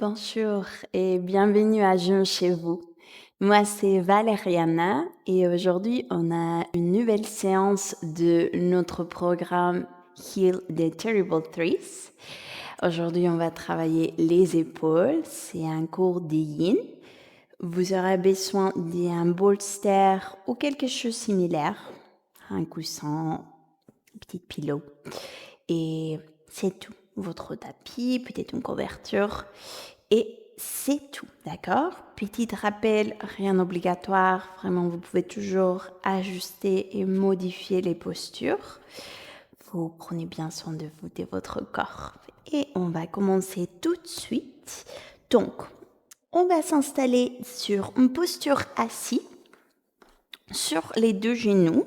Bonjour et bienvenue à Jeun chez vous. Moi, c'est Valériana et aujourd'hui, on a une nouvelle séance de notre programme Heal the Terrible Threes. Aujourd'hui, on va travailler les épaules. C'est un cours de yin. Vous aurez besoin d'un bolster ou quelque chose de similaire. Un coussin, un petit pillow. Et c'est tout. Votre tapis, peut-être une couverture. Et c'est tout, d'accord? Petit rappel, rien d'obligatoire. Vraiment, vous pouvez toujours ajuster et modifier les postures. Vous prenez bien soin de vous, de votre corps. Et on va commencer tout de suite. Donc, on va s'installer sur une posture assise, sur les deux genoux.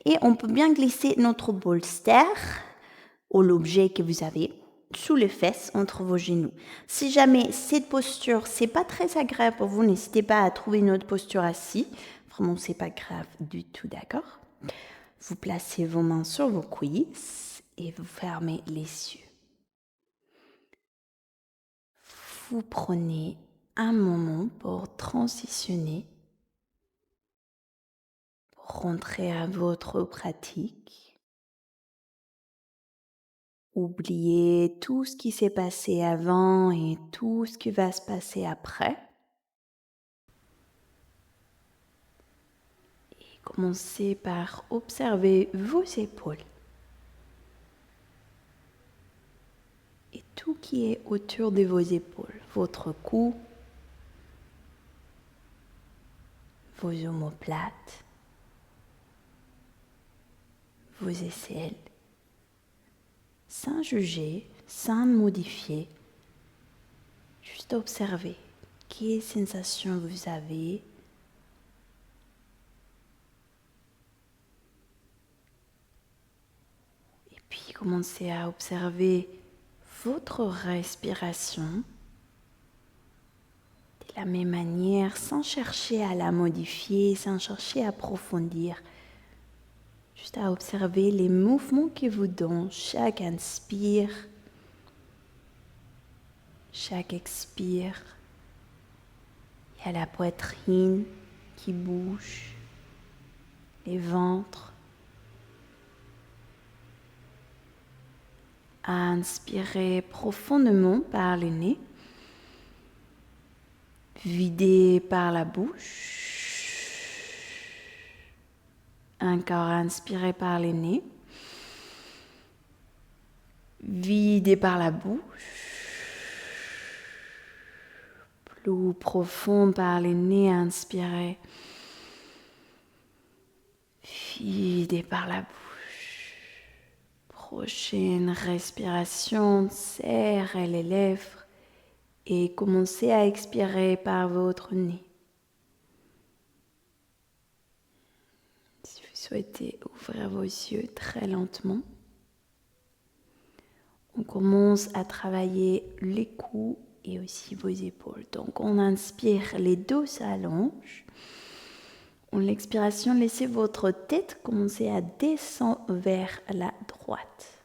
Et on peut bien glisser notre bolster ou l'objet que vous avez sous les fesses entre vos genoux. Si jamais cette posture c'est pas très agréable pour vous, n'hésitez pas à trouver une autre posture assise. Vraiment, c'est pas grave du tout, d'accord? Vous placez vos mains sur vos cuisses et vous fermez les yeux. Vous prenez un moment pour transitionner, pour rentrer à votre pratique. Oubliez tout ce qui s'est passé avant et tout ce qui va se passer après. Et commencez par observer vos épaules et tout qui est autour de vos épaules, votre cou, vos omoplates, vos aisselles, sans juger, sans modifier, juste observer quelles sensations vous avez. Et puis commencez à observer votre respiration de la même manière, sans chercher à la modifier, sans chercher à approfondir. Juste à observer les mouvements que vous donnent chaque inspire, chaque expire. Il y a la poitrine qui bouge, les ventres. Inspirez profondément par le nez. Videz par la bouche. Encore inspirez par le nez. Videz par la bouche. Plus profond par le nez, inspirez. Videz par la bouche. Prochaine respiration, serrez les lèvres et commencez à expirer par votre nez. Si vous souhaitez ouvrir vos yeux très lentement, on commence à travailler les coudes et aussi vos épaules. Donc on inspire, les dos s'allongent. En l'expiration, laissez votre tête commencer à descendre vers la droite.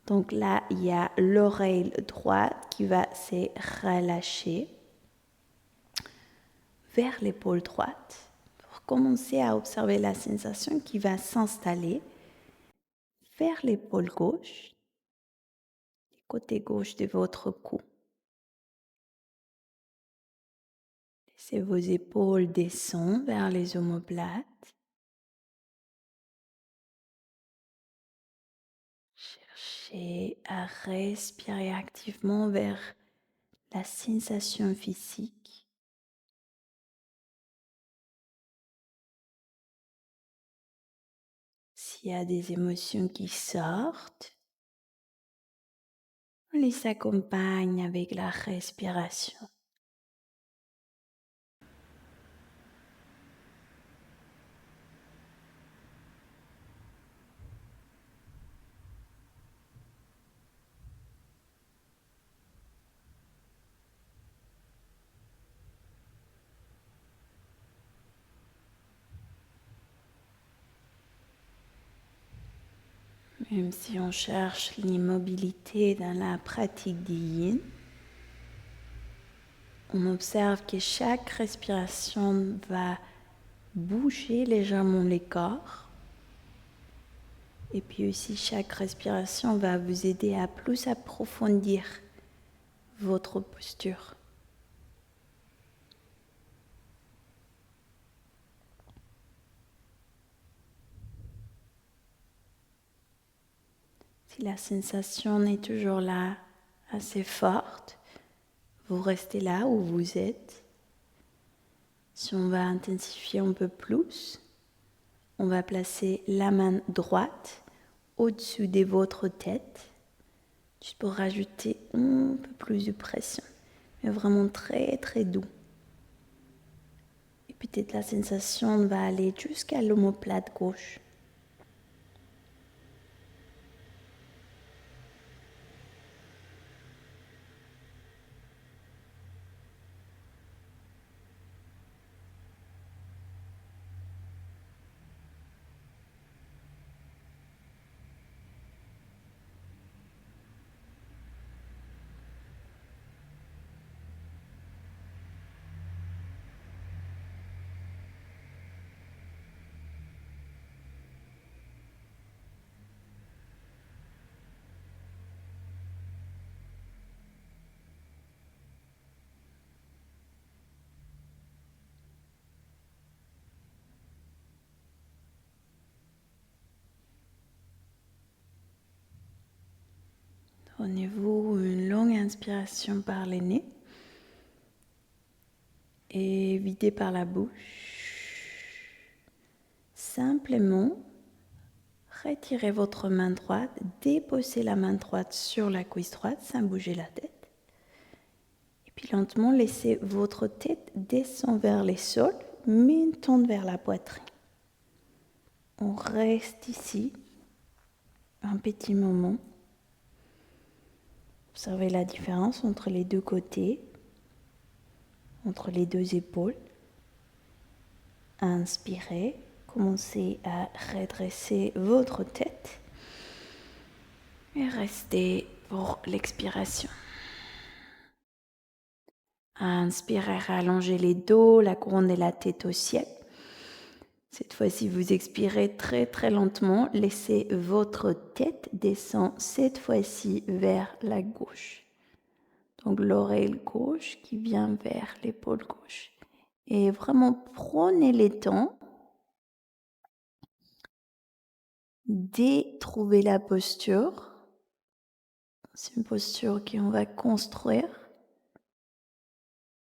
Donc là, il y a l'oreille droite qui va se relâcher vers l'épaule droite pour commencer à observer la sensation qui va s'installer vers l'épaule gauche, du côté gauche de votre cou. Laissez vos épaules descendre vers les omoplates. Cherchez à respirer activement vers la sensation physique. S'il y a des émotions qui sortent, on les accompagne avec la respiration. Même si on cherche l'immobilité dans la pratique du yin, On observe que chaque respiration va bouger légèrement les corps. Et puis aussi, chaque respiration va vous aider à plus approfondir votre posture. Si la sensation est toujours là, assez forte, vous restez là où vous êtes. Si on va intensifier un peu plus, on va placer la main droite au-dessus de votre tête, juste pour rajouter un peu plus de pression, mais vraiment très très doux. Et peut-être la sensation va aller jusqu'à l'omoplate gauche. Prenez-vous une longue inspiration par le nez et videz par la bouche. Simplement, retirez votre main droite, déposez la main droite sur la cuisse droite sans bouger la tête. Et puis lentement, laissez votre tête descendre vers les sols, mais tourne vers la poitrine. On reste ici un petit moment. Observez la différence entre les deux côtés, entre les deux épaules. Inspirez, commencez à redresser votre tête et restez pour l'expiration. Inspirez, rallongez les dos, la couronne de la tête au ciel. Cette fois-ci, vous expirez très très lentement. Laissez votre tête descendre cette fois-ci vers la gauche. Donc l'oreille gauche qui vient vers l'épaule gauche. Et vraiment prenez le temps de trouver la posture. C'est une posture qu'on va construire.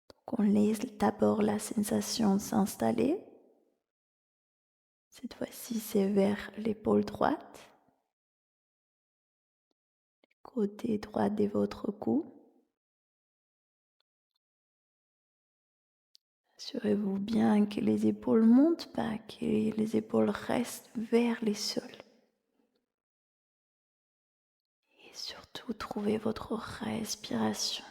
Donc on laisse d'abord la sensation s'installer. Cette fois-ci, c'est vers l'épaule droite. Côté droit de votre cou. Assurez-vous bien que les épaules ne montent pas, que les épaules restent vers les sols. Et surtout, trouvez votre respiration.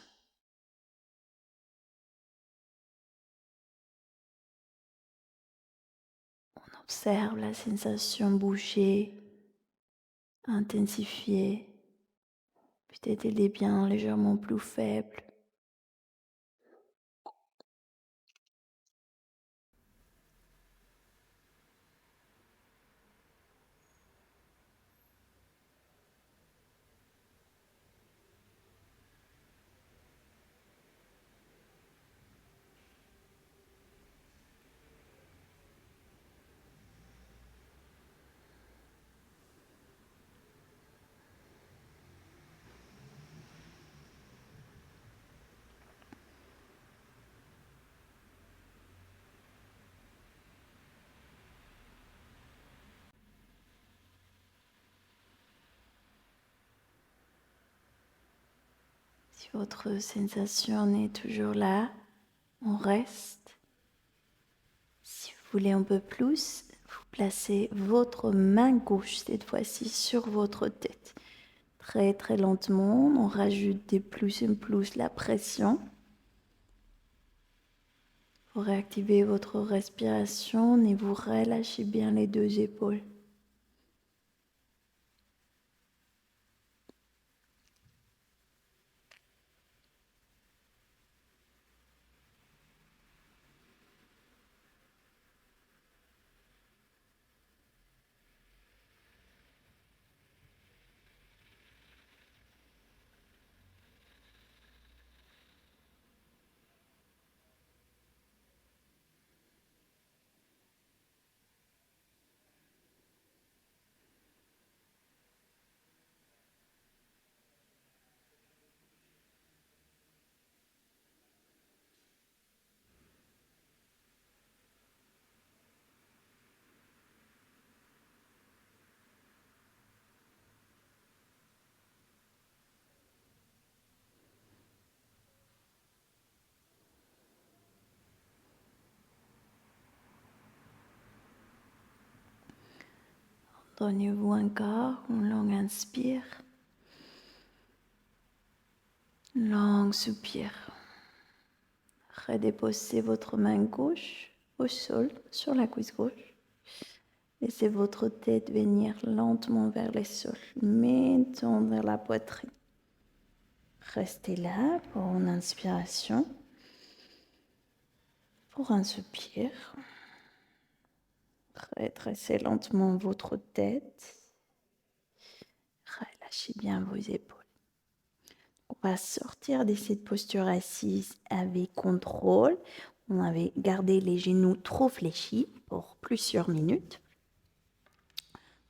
On observe la sensation bouger, intensifier. Peut-être elle est bien légèrement plus faible. Si votre sensation est toujours là, on reste. Si vous voulez un peu plus, vous placez votre main gauche cette fois-ci sur votre tête. Très très lentement, on rajoute de plus en plus la pression. Vous réactivez votre respiration et vous relâchez bien les deux épaules. Prenez-vous encore une longue inspire, une longue soupir. Redéposez votre main gauche au sol, sur la cuisse gauche. Laissez votre tête venir lentement vers le sol, maintenant vers la poitrine. Restez là pour une inspiration, pour un soupir. Redressez lentement votre tête. Relâchez bien vos épaules. On va sortir de cette posture assise avec contrôle. On avait gardé les genoux trop fléchis pour plusieurs minutes.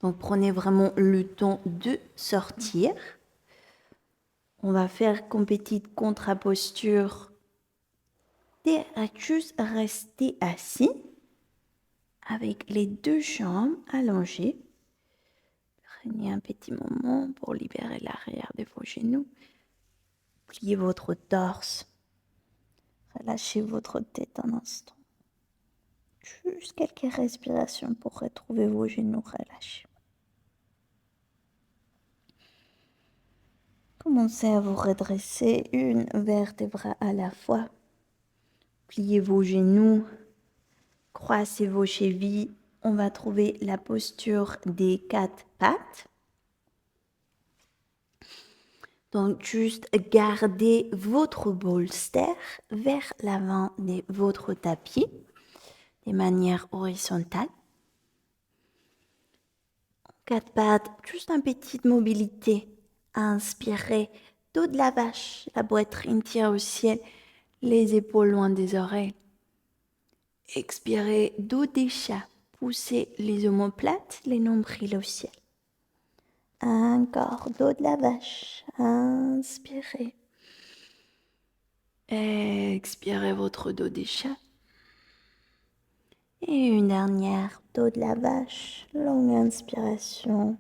Donc prenez vraiment le temps de sortir. On va faire comme petite contre-posture. Juste rester assis avec les deux jambes allongées. Prenez un petit moment pour libérer l'arrière de vos genoux. Pliez votre torse. Relâchez votre tête un instant. Juste quelques respirations pour retrouver vos genoux relâchés. Commencez à vous redresser une vertèbre à la fois. Pliez vos genoux, croisez vos chevilles. On va trouver la posture des 4 pattes. Donc, juste gardez votre bolster vers l'avant de votre tapis de manière horizontale. 4 pattes, juste une petite mobilité. Inspirez, dos de la vache, la poitrine tire au ciel, les épaules loin des oreilles. Expirez, dos des chats, poussez les omoplates, les nombrils au ciel. Encore, dos de la vache, inspirez. Expirez votre dos des chats. Et une dernière, dos de la vache, longue inspiration.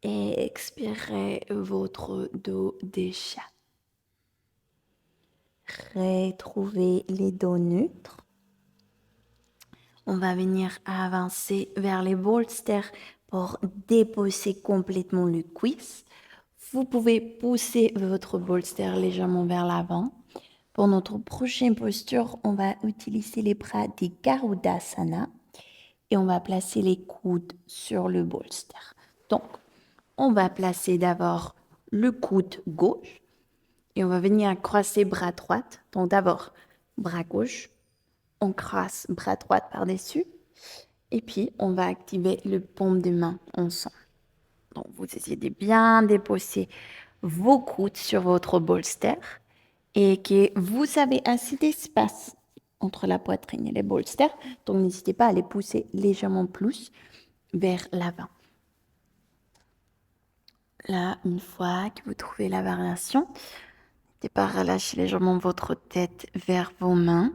Et expirez votre dos des chats. Retrouvez les dos neutres. On va venir avancer vers les bolsters pour déposer complètement le cuisse. Vous pouvez pousser votre bolster légèrement vers l'avant. Pour notre prochaine posture, on va utiliser les bras des Garudasana et on va placer les coudes sur le bolster. Donc, on va placer d'abord le coude gauche et on va venir croiser bras droit. Donc d'abord, bras gauche, on croise bras droit par-dessus et puis on va activer le paume de main ensemble. Donc vous essayez de bien déposer vos coudes sur votre bolster et que vous avez assez d'espace entre la poitrine et les bolsters. Donc n'hésitez pas à les pousser légèrement plus vers l'avant. Là, une fois que vous trouvez la variation, n'hésitez pas à relâcher légèrement votre tête vers vos mains.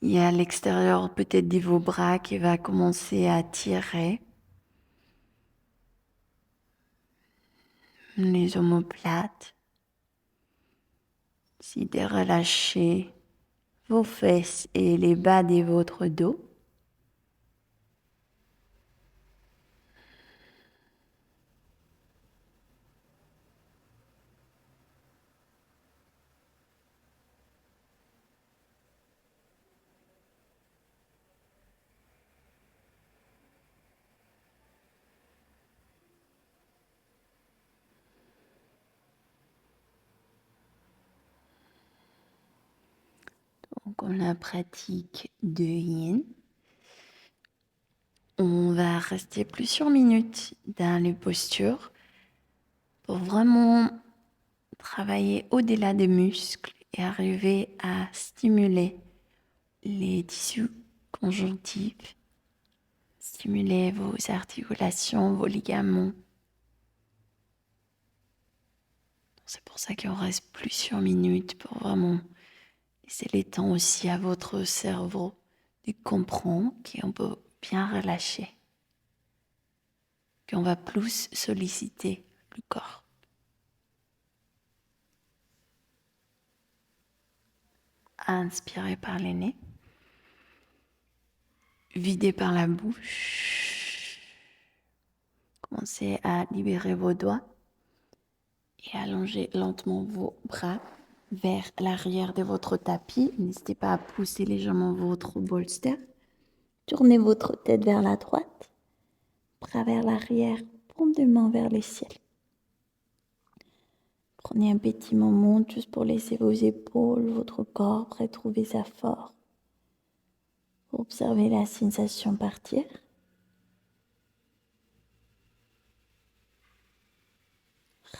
Il y a l'extérieur peut-être de vos bras qui va commencer à tirer. Les omoplates. Décidez de relâcher vos fesses et les bas de votre dos. Donc, on la pratique de yin. On va rester plusieurs minutes dans les postures pour vraiment travailler au-delà des muscles et arriver à stimuler les tissus conjonctifs, stimuler vos articulations, vos ligaments. C'est pour ça qu'on reste plusieurs minutes pour vraiment laisser le temps aussi à votre cerveau de comprendre qu'on peut bien relâcher, qu'on va plus solliciter le corps. Inspirez par le nez. videz par la bouche. Commencez à libérer vos doigts et allongez lentement vos bras vers l'arrière de votre tapis. N'hésitez pas à pousser légèrement votre bolster. Tournez votre tête vers la droite, bras vers l'arrière, paume de main vers le ciel. Prenez un petit moment juste pour laisser vos épaules, votre corps retrouver sa force. Observez la sensation partir.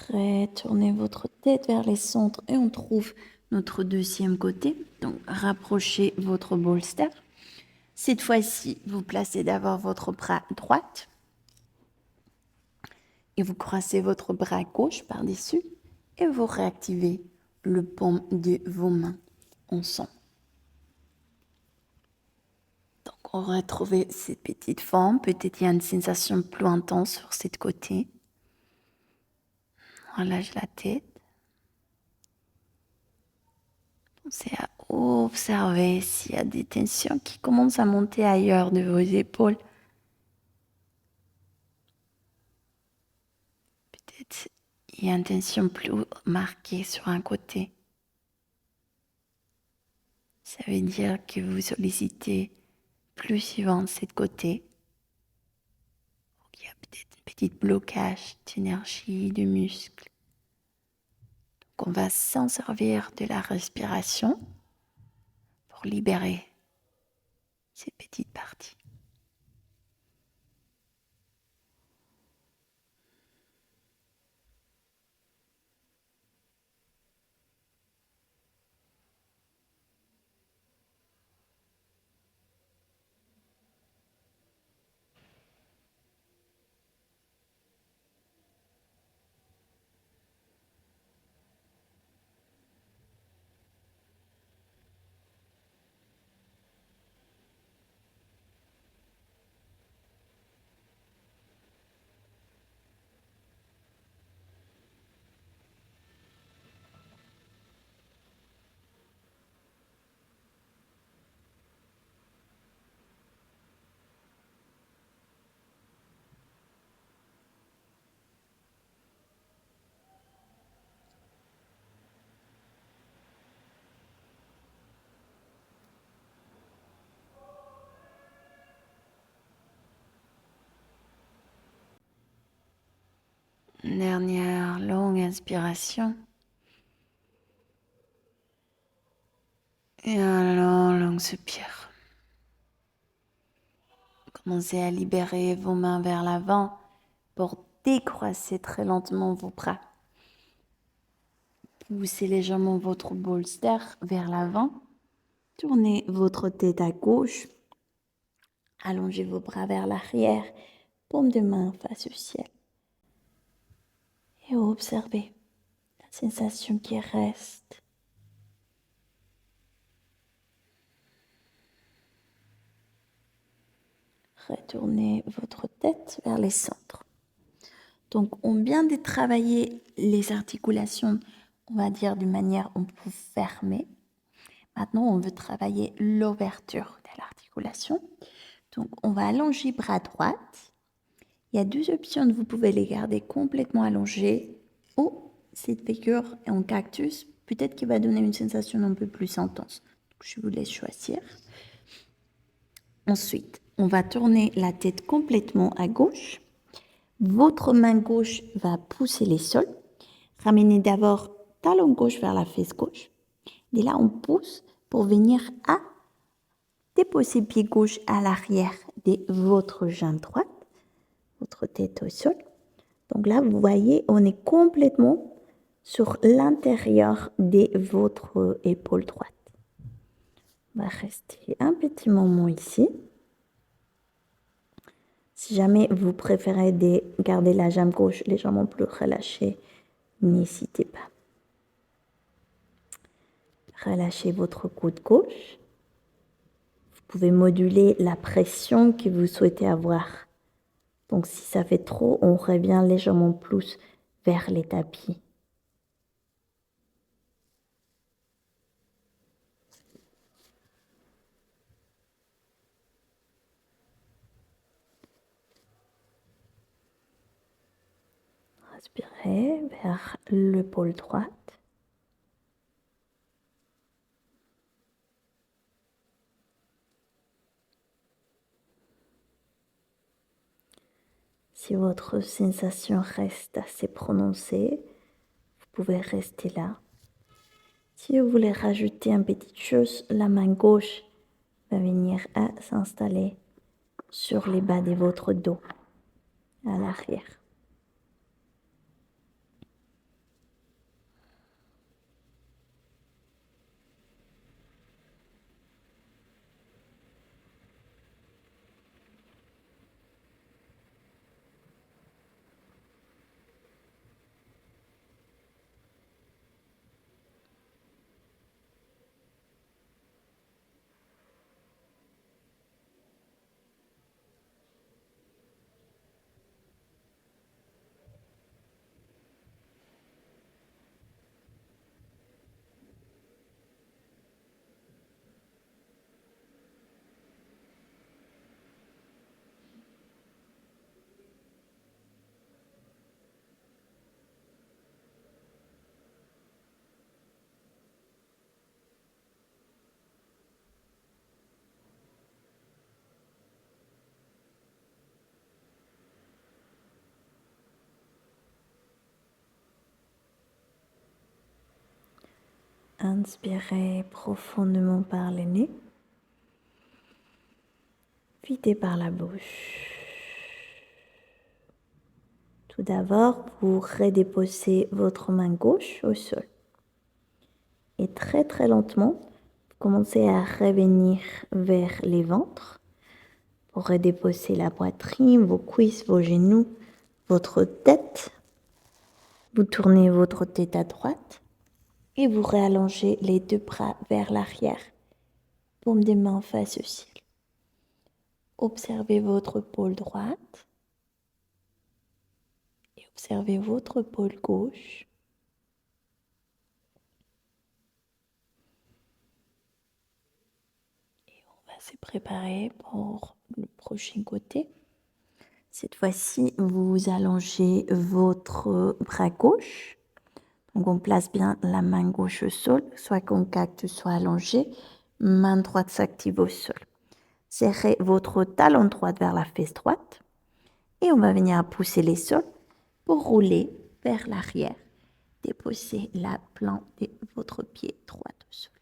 Retournez votre tête vers les centres et on trouve notre deuxième côté. Donc, rapprochez votre bolster. Cette fois-ci, vous placez d'abord votre bras droit et vous croisez votre bras gauche par-dessus et vous réactivez le paume de vos mains ensemble. Donc, on va retrouver cette petite forme. Peut-être il y a une sensation plus intense sur cette côté. On relâche la tête. Pensez à observer s'il y a des tensions qui commencent à monter ailleurs de vos épaules. Peut-être il y a une tension plus marquée sur un côté. Ça veut dire que vous sollicitez plus souvent de ce côté. Il y a peut-être un petit blocage d'énergie, de muscles. Donc on va s'en servir de la respiration pour libérer ces petites parties. Dernière longue inspiration. Et un long soupir. Commencez à libérer vos mains vers l'avant pour décroiser très lentement vos bras. Poussez légèrement votre bolster vers l'avant. Tournez votre tête à gauche. Allongez vos bras vers l'arrière. Paume de main face au ciel. Et observez la sensation qui reste. Retournez votre tête vers les centres. Donc, on vient de travailler les articulations, on va dire d'une manière un peu fermée. Maintenant, on veut travailler l'ouverture de l'articulation. Donc, on va allonger bras droit. Il y a deux options, vous pouvez les garder complètement allongés ou cette figure en cactus, peut-être qu'il va donner une sensation un peu plus intense. Donc, je vous laisse choisir. Ensuite, on va tourner la tête complètement à gauche. Votre main gauche va pousser les sols. Ramenez d'abord talon gauche vers la fesse gauche. Et là, on pousse pour venir à déposer pied gauche à l'arrière de votre jambe droite, votre tête au sol. Donc là, vous voyez, on est complètement sur l'intérieur de votre épaule droite. On va rester un petit moment ici. Si jamais vous préférez garder la jambe gauche légèrement plus relâchée, n'hésitez pas. Relâchez votre coude gauche. Vous pouvez moduler la pression que vous souhaitez avoir. Donc si ça fait trop, on revient légèrement plus vers les tapis. Inspirez vers l'épaule droite. Si votre sensation reste assez prononcée, vous pouvez rester là. Si vous voulez rajouter une petite chose, la main gauche va venir à s'installer sur les bas de votre dos, à l'arrière. Inspirez profondément par le nez. Videz par la bouche. Tout d'abord, vous redéposez votre main gauche au sol. Et très très lentement, vous commencez à revenir vers les ventres pour redéposer la poitrine, vos cuisses, vos genoux, votre tête. Vous tournez votre tête à droite et vous réallongez les deux bras vers l'arrière, paume des mains face au ciel. Observez votre épaule droite et observez votre épaule gauche. Et on va se préparer pour le prochain côté. Cette fois-ci, vous allongez votre bras gauche. Donc, on place bien la main gauche au sol, soit concacte, soit allongée. Main droite s'active au sol. Serrez votre talon droit vers la fesse droite. Et on va venir pousser les sols pour rouler vers l'arrière. Déposez la plante de votre pied droit au sol.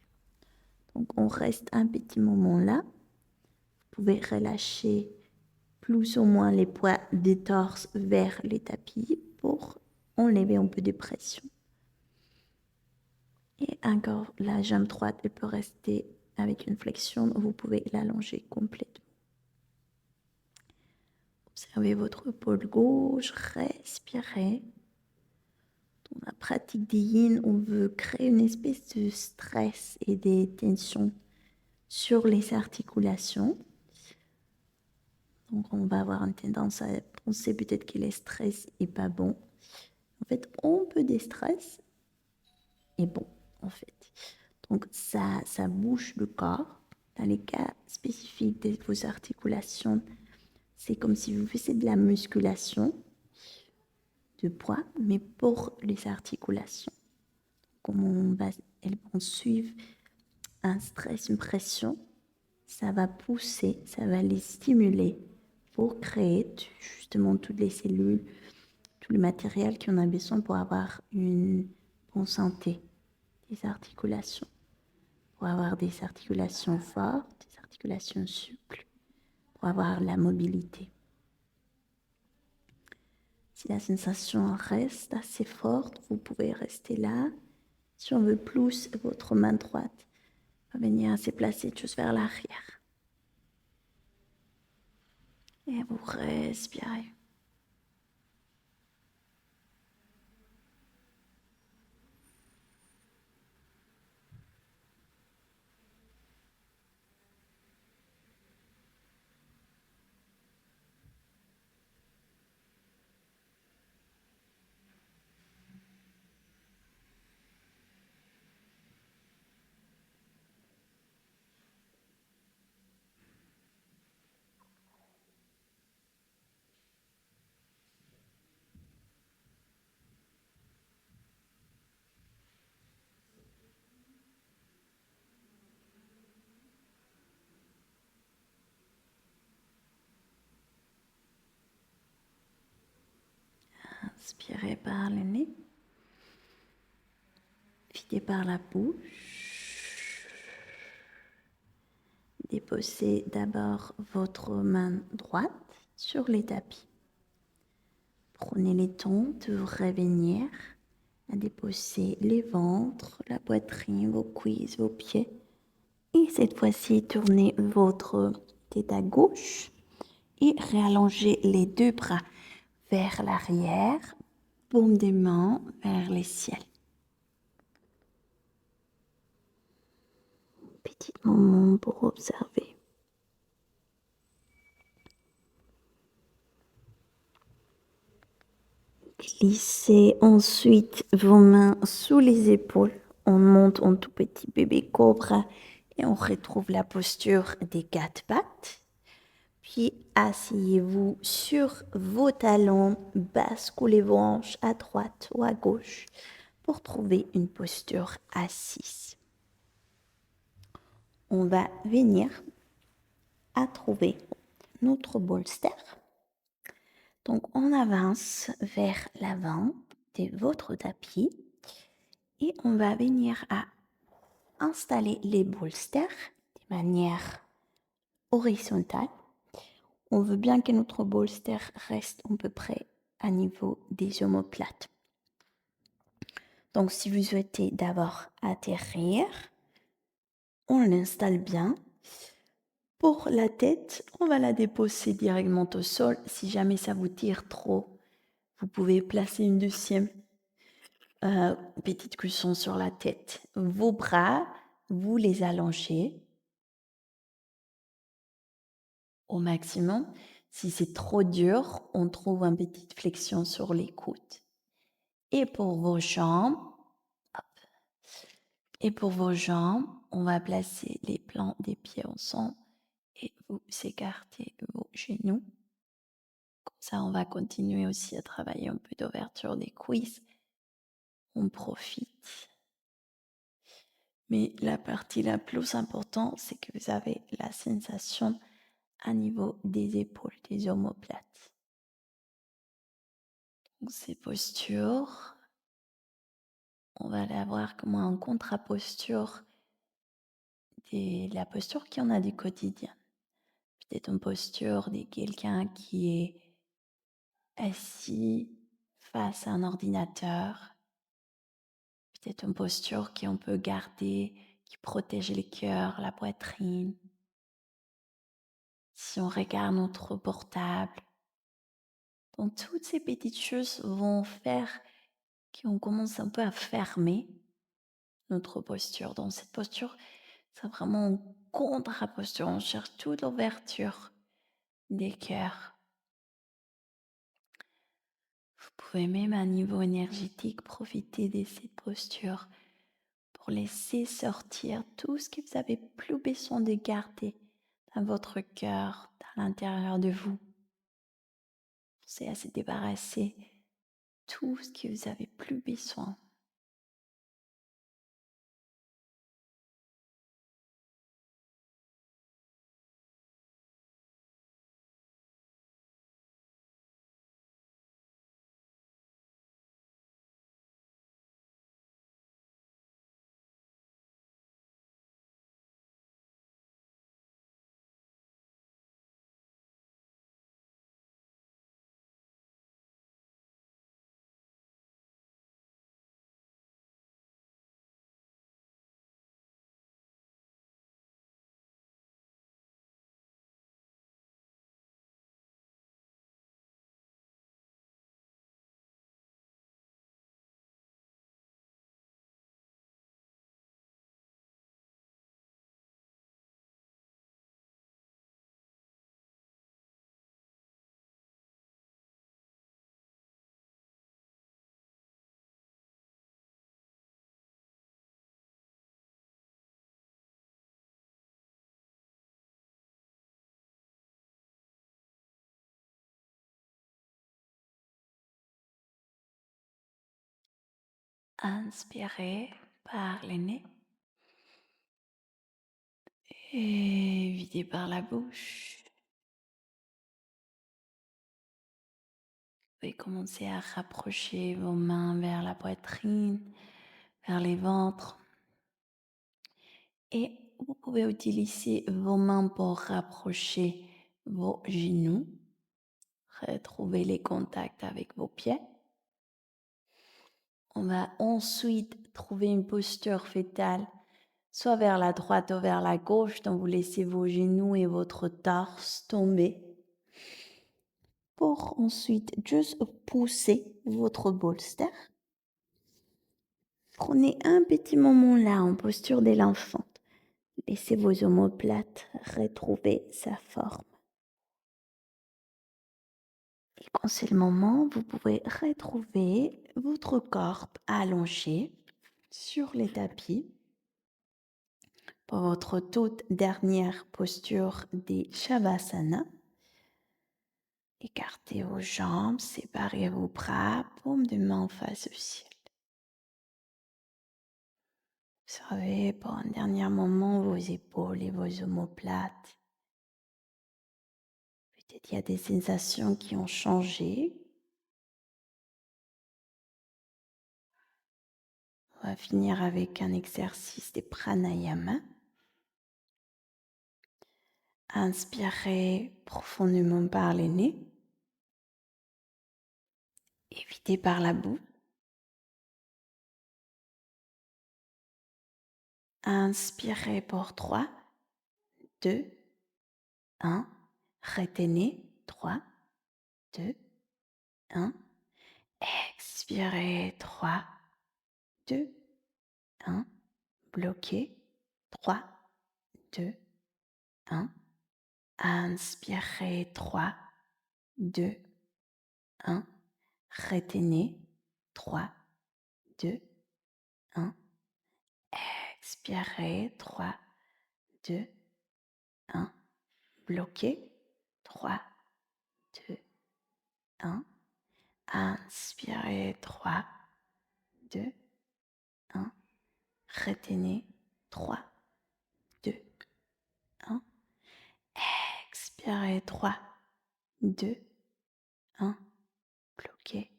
Donc, on reste un petit moment là. Vous pouvez relâcher plus ou moins les poids des torses vers les tapis pour enlever un peu de pression. Et encore, la jambe droite, elle peut rester avec une flexion. Vous pouvez l'allonger complètement. Observez votre épaule gauche, respirez. Dans la pratique des yin, on veut créer une espèce de stress et de tensions sur les articulations. Donc, on va avoir une tendance à penser peut-être que le stress n'est pas bon. En fait, un peu de stress est bon, en fait. Donc, ça bouge le corps. Dans les cas spécifiques de vos articulations, c'est comme si vous faisiez de la musculation de poids, mais pour les articulations. Comme elles vont suivre un stress, une pression, ça va pousser, ça va les stimuler pour créer justement toutes les cellules, tout le matériel qu'on a besoin pour avoir une bonne santé des articulations, pour avoir des articulations fortes, des articulations souples, pour avoir la mobilité. Si la sensation reste assez forte, vous pouvez rester là. Si on veut plus, votre main droite va venir se placer juste vers l'arrière. Et vous respirez. Inspirez par le nez. Videz par la bouche. Déposez d'abord votre main droite sur les tapis. Prenez le temps de revenir à déposer les ventres, la poitrine, vos cuisses, vos pieds. Et cette fois-ci, tournez votre tête à gauche et réallongez les deux bras vers l'arrière, paume des mains vers le ciel. Petit moment pour observer. Glissez ensuite vos mains sous les épaules. On monte en tout petit bébé cobra et on retrouve la posture des quatre pattes. Puis asseyez-vous sur vos talons, basculez vos hanches à droite ou à gauche pour trouver une posture assise. On va venir à trouver notre bolster. Donc on avance vers l'avant de votre tapis et on va venir à installer les bolsters de manière horizontale. On veut bien que notre bolster reste à peu près à niveau des omoplates. Donc si vous souhaitez d'abord atterrir, on l'installe bien. Pour la tête, on va la déposer directement au sol. Si jamais ça vous tire trop, vous pouvez placer une deuxième petite cushion sur la tête. Vos bras, vous les allongez au maximum. Si c'est trop dur, on trouve une petite flexion sur les coudes. Et pour vos jambes, on va placer les plans des pieds ensemble et vous écartez vos genoux. Comme ça, on va continuer aussi à travailler un peu d'ouverture des cuisses. On profite. Mais la partie la plus importante, c'est que vous avez la sensation à niveau des épaules, des omoplates. Donc, ces postures, on va l'avoir comme un contre-posture de la posture qu'on a du quotidien. Peut-être une posture de quelqu'un qui est assis face à un ordinateur. Peut-être une posture qu'on peut garder, qui protège le cœur, la poitrine. Si on regarde notre portable, donc toutes ces petites choses vont faire qu'on commence un peu à fermer notre posture. Dans cette posture, c'est vraiment une contre-posture. On cherche toute l'ouverture des cœurs. Vous pouvez même à niveau énergétique profiter de cette posture pour laisser sortir tout ce que vous avez plus besoin de garder dans votre cœur, dans l'intérieur de vous. Pensez à se débarrasser tout ce que vous avez plus besoin. Inspirez par le nez et videz par la bouche. pouvez commencer à rapprocher vos mains vers la poitrine, vers les ventres. Et vous pouvez utiliser vos mains pour rapprocher vos genoux. Retrouvez les contacts avec vos pieds. On va ensuite trouver une posture fétale, soit vers la droite ou vers la gauche, donc vous laissez vos genoux et votre torse tomber. Pour ensuite juste pousser votre bolster. Prenez un petit moment là en posture d'éléphant. Laissez vos omoplates retrouver sa forme. Et quand c'est le moment, vous pouvez retrouver votre corps allongé sur les tapis pour votre toute dernière posture des Shavasana. Écartez vos jambes, séparez vos bras, paume de main face au ciel. Observez pour un dernier moment vos épaules et vos omoplates. Peut-être il y a des sensations qui ont changé. On va finir avec un exercice de pranayama. Inspirez profondément par le nez. Évitez par la bouche. Inspirez pour 3, 2, 1. Retenez 3, 2, 1. Expirez 3, 2, 1. Bloquez 3, 2, 1. Inspirez 3, 2, 1. Retenez 3, 2, 1. Expirez 3, 2, 1. Bloquez 3, 2, 1. Inspirez 3, 2, 1. Retenez 3, 2, 1. Expirez 3, 2, 1. Bloquez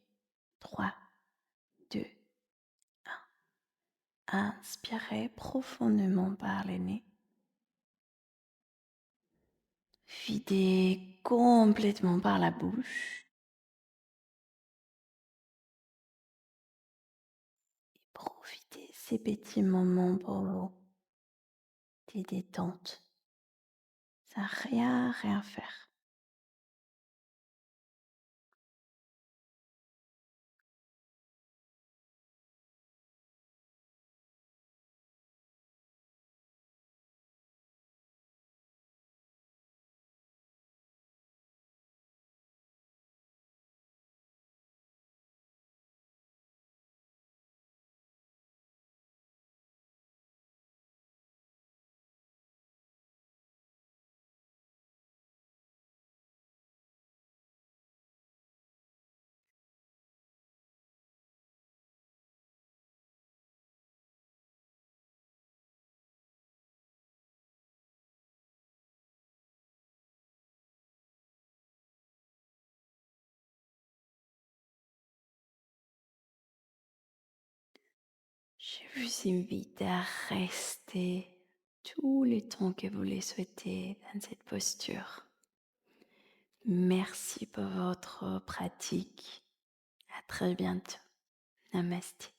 3, 2, 1. Inspirez profondément par le nez. Videz complètement par la bouche. Et profitez ces petits moments pour vous. Des détentes. Ça n'a rien à faire. Je vous invite à rester tout le temps que vous le souhaitez dans cette posture. Merci pour votre pratique. À très bientôt. Namaste.